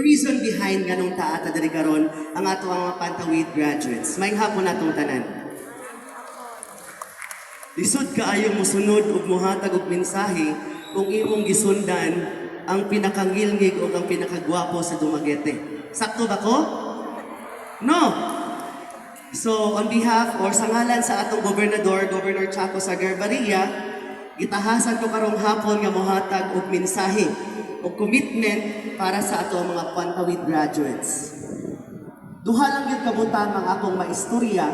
reason behind ganong taata diri karon ang ato ang mga Pantawid graduates. May hapon natong tanan. Lisod kaayo mo sunod ug mohatag og mensahe kung imong gisundan ang pinakangilngig o ang pinakagwapo sa Dumaguete. Sakto ba ko? No! So, on behalf or sa ngalan sa atong gobernador, Governor Chaco Sagarbarria, gitahasan ko karong hapon nga mohatag og mensahe o commitment para sa ato mga Pantawid graduates. Duha lang gyud kabutang ang akong maistorya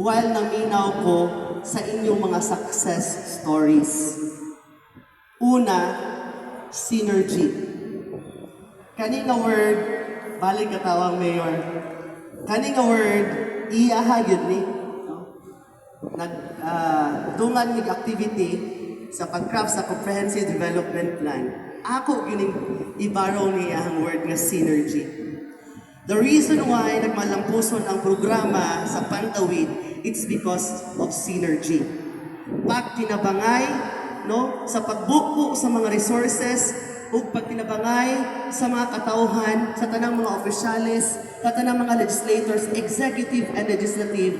while naminaw ko sa inyong mga success stories. Una, synergy. Kani nga word, balik katawang mayor. Kani nga word, iyaha yun ni. Dungan mig activity sa pag-craft sa Comprehensive Development Plan. Ako gining ibaraw niya ang word nga synergy. The reason why nagmalampuson ang programa sa Pantawid, it's because of synergy. Pagtinabangay, no, sa pagbuko sa mga resources, ug pagtinabangay sa mga katauhan, sa tanang mga opisyales, sa tanang mga legislators, executive and legislative,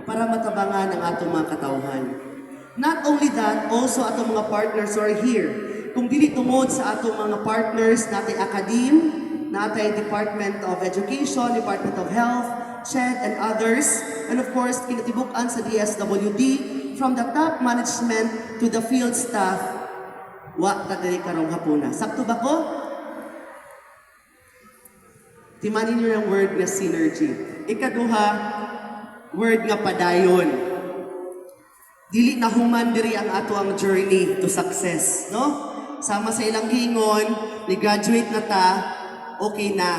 para matabangan ang atong mga katauhan. Not only that, also atong mga partners are here. Kung dili tungod sa atong mga partners, natay academe, natay Department of Education, Department of Health, CHED, and others, and of course, kinatibuk-an sa DSWD, from the top management to the field staff, wa kadiri karong hapuna. Sakto ba ko? Timanin niyo yung word nga synergy. Ikaduha, word nga padayon. Dili na human diri ang ato ang journey to success, no? Sama sa ilang gingon, ni graduate na ta, okay na.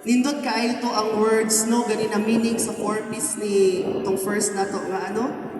Nindot kaayo to ang words, no? Gani na meaning sa 4 piece ni itong first na to nga ano?